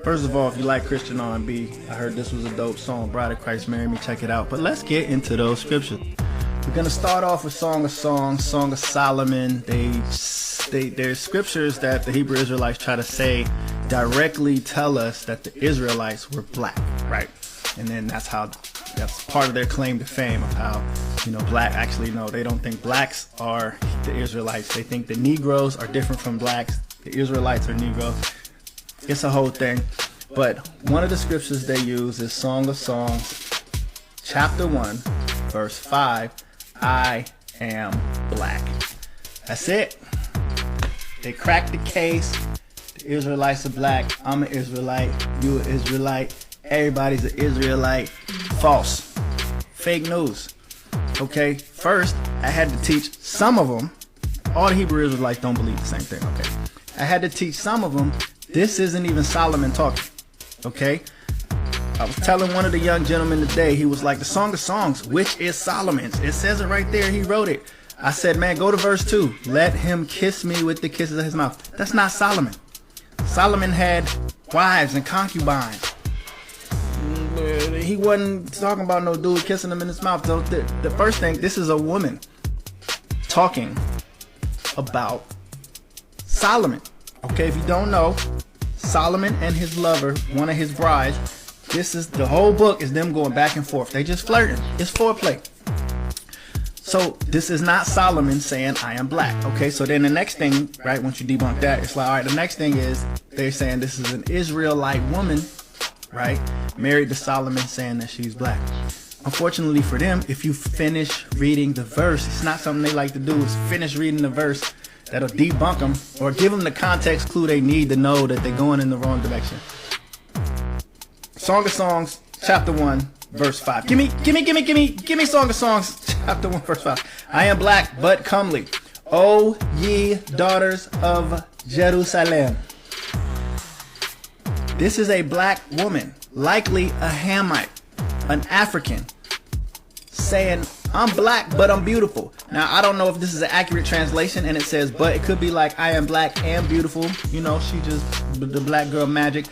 First of all, if you like Christian R&B, I heard this was a dope song, Bride of Christ Marry Me, check it out. But let's get into those scriptures. We're going to start off with Song of Songs, Song of Solomon. There's scriptures that the Hebrew Israelites try to say directly tell us that the Israelites were black, right? And then that's part of their claim to fame of how, black, actually, no, they don't think blacks are the Israelites. They think the Negroes are different from blacks. The Israelites are Negroes. It's a whole thing. But one of the scriptures they use is Song of Songs, chapter 1, verse 5. I am black. That's it. They cracked the case. The Israelites are black. I'm an Israelite. You an Israelite. Everybody's an Israelite. False. Fake news. Okay, first I had to teach some of them. All the Hebrew Israelites don't believe the same thing. Okay, I had to teach some of them. This isn't even Solomon talking. Okay, I was telling one of the young gentlemen today, he was like, the Song of Songs, which is Solomon's. It says it right there. He wrote it. I said, man, go to verse 2. Let him kiss me with the kisses of his mouth. That's not Solomon. Solomon had wives and concubines. He wasn't talking about no dude kissing him in his mouth. So the first thing, this is a woman talking about Solomon. Okay, if you don't know, Solomon and his lover, one of his brides, the whole book is them going back and forth. They just flirting. It's foreplay. So this is not Solomon saying I am black. Okay, so then the next thing, right, once you debunk that, it's like, all right, the next thing is they're saying this is an Israelite woman, right, married to Solomon, saying that she's black. Unfortunately for them, if you finish reading the verse, it's not something they like to do, is finish reading the verse. That'll debunk them or give them the context clue they need to know that they're going in the wrong direction. Song of Songs, chapter 1, verse 5. Give me Song of Songs, chapter 1, verse 5. I am black, but comely. O ye daughters of Jerusalem. This is a black woman, likely a Hamite, an African, saying, I'm black, but I'm beautiful. Now, I don't know if this is an accurate translation, and it says, but it could be like, I am black and beautiful. She just, the black girl magic.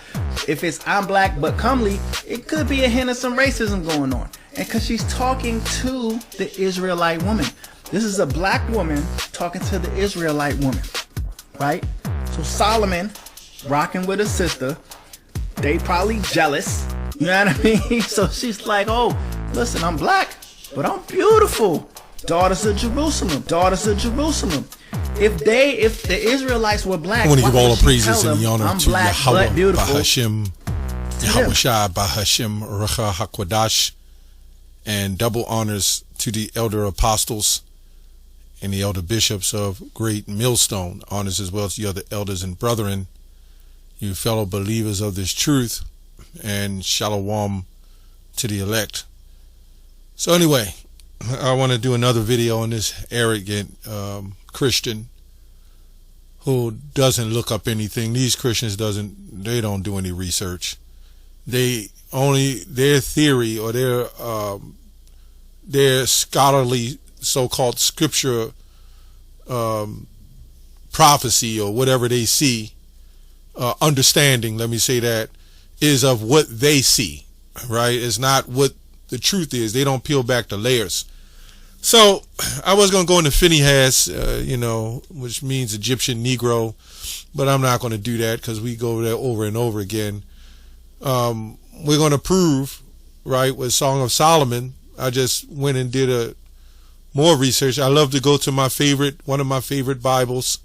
If it's, I'm black, but comely, it could be a hint of some racism going on. And because she's talking to the Israelite woman. This is a black woman talking to the Israelite woman, right? So Solomon, rocking with his sister, they probably jealous. You know what I mean? So she's like, oh, listen, I'm black, but I'm beautiful. Daughters of Jerusalem. If the Israelites were black, I want to give all the praises and the honor I'm to black, Yahweh, but beautiful. Bahashem, Yahweh Bahashem, Recha HaKodash, and double honors to the elder apostles and the elder bishops of Great Millstone. Honors as well to the other elders and brethren, you fellow believers of this truth, and shalom to the elect. So anyway, I want to do another video on this arrogant Christian who doesn't look up anything. These Christians they don't do any research. Their theory or their scholarly so-called scripture prophecy or whatever they see, understanding, let me say that, is of what they see, right? It's not what the truth is. They don't peel back the layers. So I was going to go into Phinehas, which means Egyptian Negro, but I'm not going to do that because we go there over and over again. We're going to prove, right, with Song of Solomon. I just went and did more research. I love to go to one of my favorite Bibles.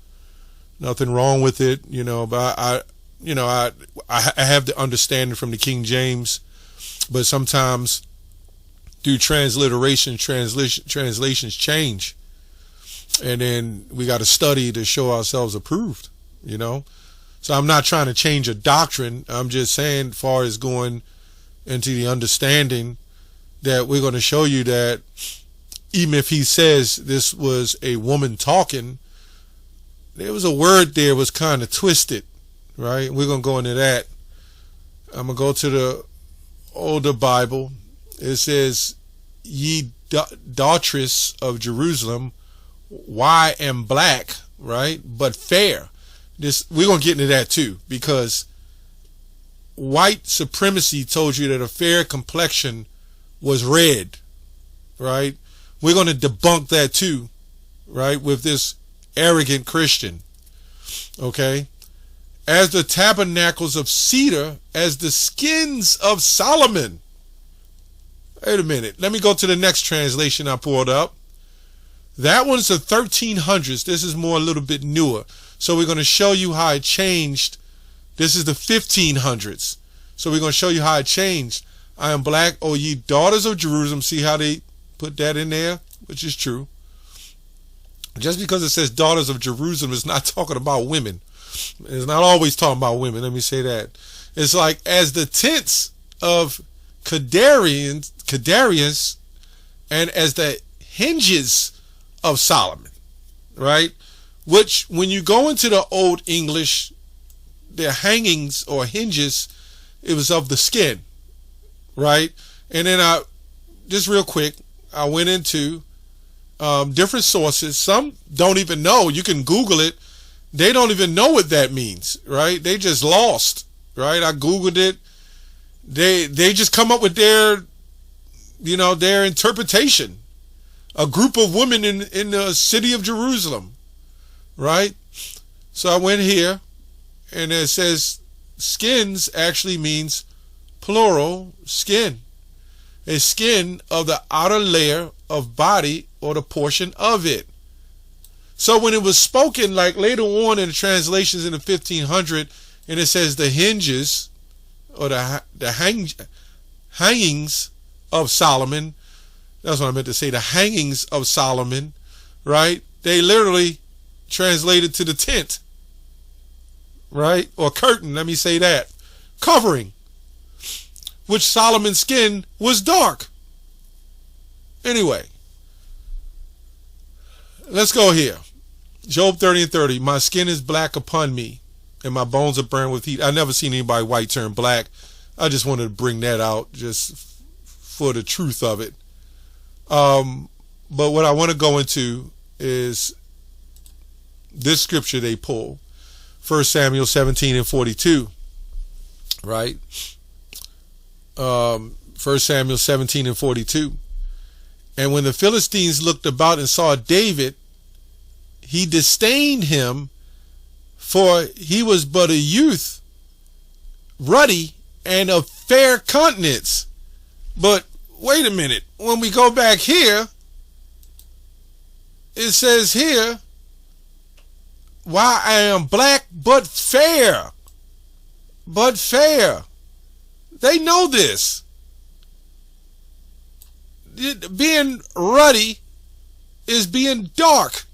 Nothing wrong with it, but I have the understanding from the King James, but sometimes through translations change, and then we got to study to show ourselves approved, So I'm not trying to change a doctrine. I'm just saying, far as going into the understanding that we're going to show you that even if he says this was a woman talking, there was a word there was kind of twisted, right? We're going to go into that. I'm going to go to the older Bible. It says, ye daughters of Jerusalem, why am black, right, but fair. We're going to get into that too, because white supremacy told you that a fair complexion was red, right? We're going to debunk that too, right, with this arrogant Christian, okay? As the tabernacles of cedar, as the skins of Solomon. Wait a minute. Let me go to the next translation I pulled up. That one's the 1300s. This is more a little bit newer. So we're going to show you how it changed. This is the 1500s. So we're going to show you how it changed. I am black, O ye daughters of Jerusalem. See how they put that in there, which is true. Just because it says daughters of Jerusalem, it's not talking about women. It's not always talking about women. Let me say that. It's like as the tents of Kedarians and as the hinges of Solomon, right? Which when you go into the Old English, their hangings or hinges, it was of the skin, right? And then just real quick, I went into different sources. Some don't even know. You can Google it. They don't even know what that means, right? They just lost, right? I Googled it. They just come up with their interpretation. A group of women in the city of Jerusalem, right? So I went here, and it says skins actually means plural skin. A skin of the outer layer of body or the portion of it. So when it was spoken, like later on in the translations in the 1500, and it says the hinges or the hangings of Solomon, that's what I meant to say, the hangings of Solomon, right? They literally translated to the tent, right? Or curtain, let me say that. Covering, which Solomon's skin was dark. Anyway, let's go here. Job 30:30. My skin is black upon me, and my bones are burned with heat. I never seen anybody white turn black. I just wanted to bring that out just for the truth of it. But what I want to go into is this scripture they pull. 1 Samuel 17:42. Right? 1 Samuel 17:42. And when the Philistines looked about and saw David, he disdained him, for he was but a youth, ruddy and of fair countenance. But wait a minute. When we go back here, it says here, why I am black but fair. But fair. They know this. Being ruddy is being dark.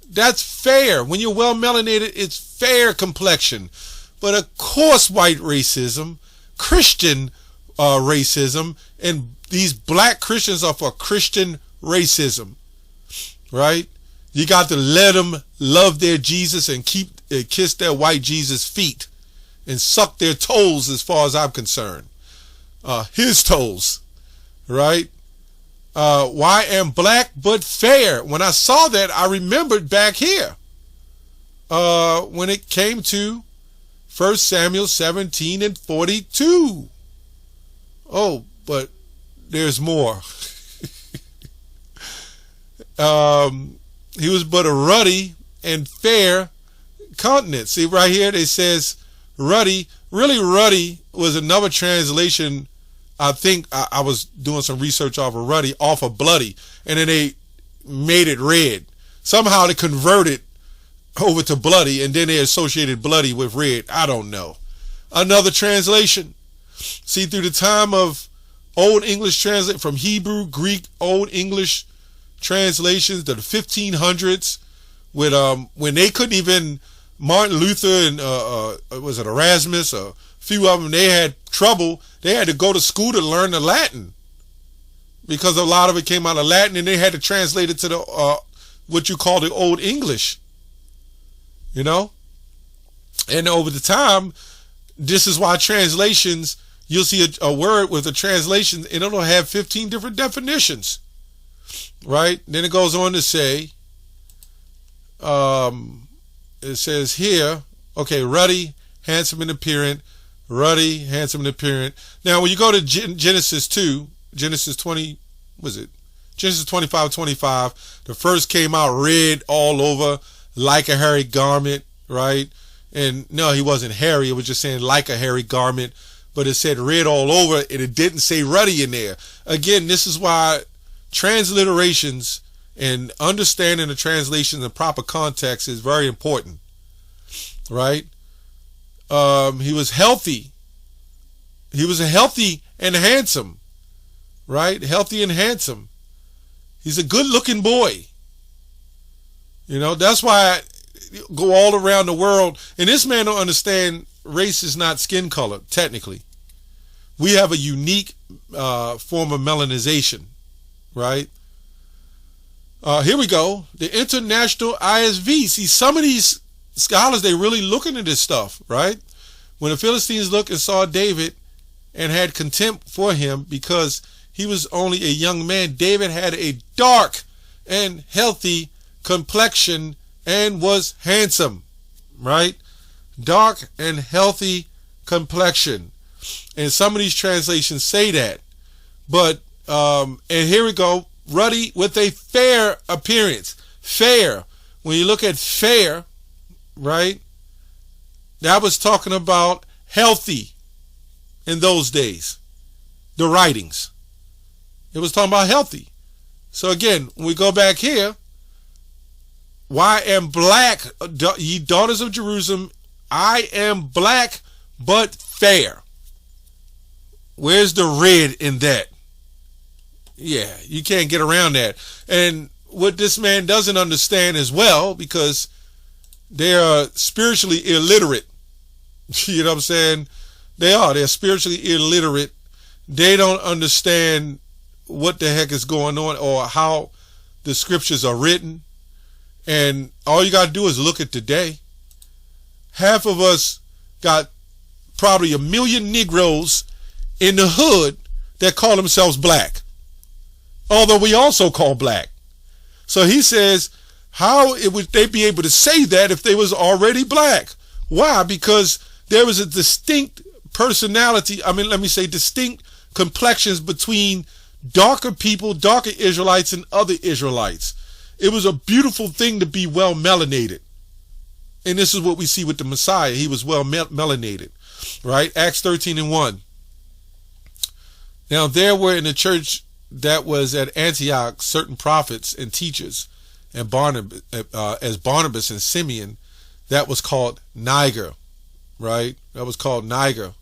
That's fair. When you're well melanated, it's fair complexion. But of course, white racism, Christian racism, and these black Christians are for Christian racism, right? You got to let them love their Jesus and kiss their white Jesus feet and suck their toes, as far as I'm concerned. His toes, right? Why am black but fair? When I saw that, I remembered back here when it came to 1 Samuel 17:42. Oh, but there's more. He was but a ruddy and fair countenance. See right here, it says ruddy. Really, ruddy was another translation. I think I was doing some research off of ruddy, off of bloody, and then they made it red. Somehow they converted over to bloody, and then they associated bloody with red. I don't know. Another translation. See, through the time of Old English translate from Hebrew, Greek, Old English translations to the 1500s, with when they couldn't even, Martin Luther and was it Erasmus, a few of them, they had trouble. They had to go to school to learn the Latin, because a lot of it came out of Latin, and they had to translate it to the what you call the Old English, you know. And over the time, this is why translations, you'll see a word with a translation and it'll have 15 different definitions, right? Then it goes on to say, it says here, okay, ruddy, handsome in appearance, ruddy, handsome in appearance. Now, when you go to Genesis 2, Genesis 20, was it? Genesis 25:25, the first came out red all over, like a hairy garment, right? And no, he wasn't hairy. It was just saying like a hairy garment, but it said red all over, and it didn't say ruddy in there. Again, this is why transliterations and understanding the translation in the proper context is very important, right? He was healthy. He was healthy and handsome, right? Healthy and handsome. He's a good-looking boy. You know, that's why I go all around the world. And this man don't understand race is not skin color, technically. We have a unique form of melanization, right? Here we go. The International ISV. See, some of these scholars, they really looking at this stuff, right? When the Philistines looked and saw David and had contempt for him because he was only a young man, David had a dark and healthy complexion and was handsome, right? Dark and healthy complexion. And some of these translations say that. But, and here we go, ruddy with a fair appearance. Fair. When you look at fair, right, that was talking about healthy in those days. The writings. It was talking about healthy. So again, when we go back here, why am black, ye daughters of Jerusalem, I am black but fair. Where's the red in that? Yeah, you can't get around that. And what this man doesn't understand as well, because they are spiritually illiterate. You know what I'm saying? They're spiritually illiterate. They don't understand what the heck is going on or how the scriptures are written. And all you got to do is look at today. Half of us got probably 1 million Negroes in the hood that call themselves black, although we also call black. So he says, how would they be able to say that if they was already black? Why? Because there was a distinct personality, distinct complexions between darker people, darker Israelites, and other Israelites. It was a beautiful thing to be well melanated. And this is what we see with the Messiah. He was well melanated, right? Acts 13:1. Now there were in the church that was at Antioch certain prophets and teachers, and Barnabas, as Barnabas and Simeon, that was called Niger, right? That was called Niger.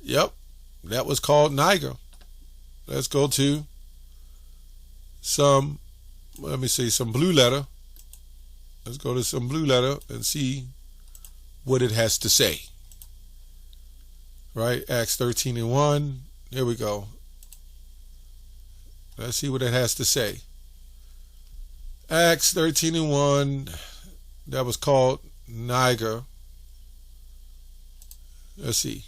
Yep, that was called Niger. Let's go to some blue letter. Let's go to some blue letter and see what it has to say. Right, Acts 13:1. Here we go. Let's see what it has to say. Acts 13:1. That was called Niger. Let's see.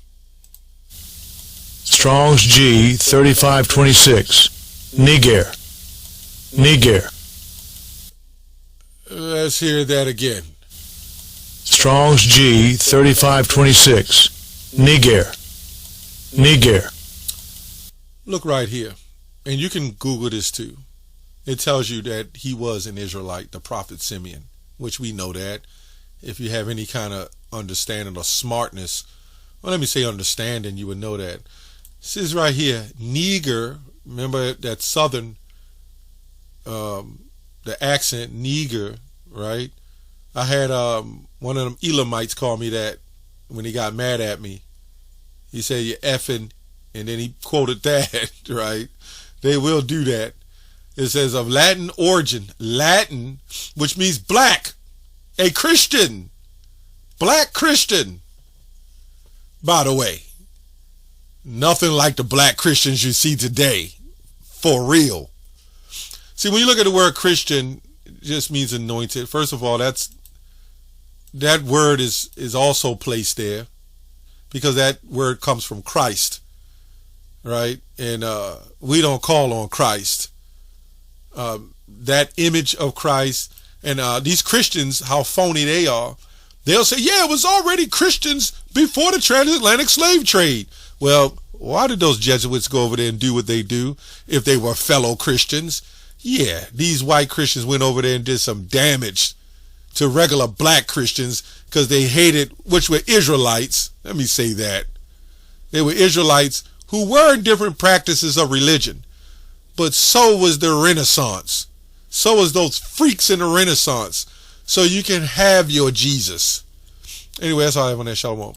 Strong's G 3526. Niger. Let's hear that again. Strong's G 3526. Niger. Look right here. And you can Google this too. It tells you that he was an Israelite, the prophet Simeon, which we know that. If you have any kind of understanding or smartness, well, let me say understanding, you would know that. This is right here, Niger. Remember that southern, the accent, Niger, right? I had one of them Elamites call me that when he got mad at me. He said, "You effing," and then he quoted that, right? They will do that. It says of Latin origin, Latin, which means black, a Christian, black Christian. By the way, nothing like the black Christians you see today, for real. See, when you look at the word Christian, it just means anointed. First of all, that word is also placed there because that word comes from Christ, right? And we don't call on Christ. That image of Christ, and these Christians, how phony they are. They'll say, yeah, it was already Christians before the transatlantic slave trade. Well, why did those Jesuits go over there and do what they do if they were fellow Christians? Yeah, these white Christians went over there and did some damage to regular black Christians because they hated, which were Israelites. Let me say that. They were Israelites who were in different practices of religion. But so was the Renaissance. So was those freaks in the Renaissance. So you can have your Jesus. Anyway, that's all I have on that. Shalom.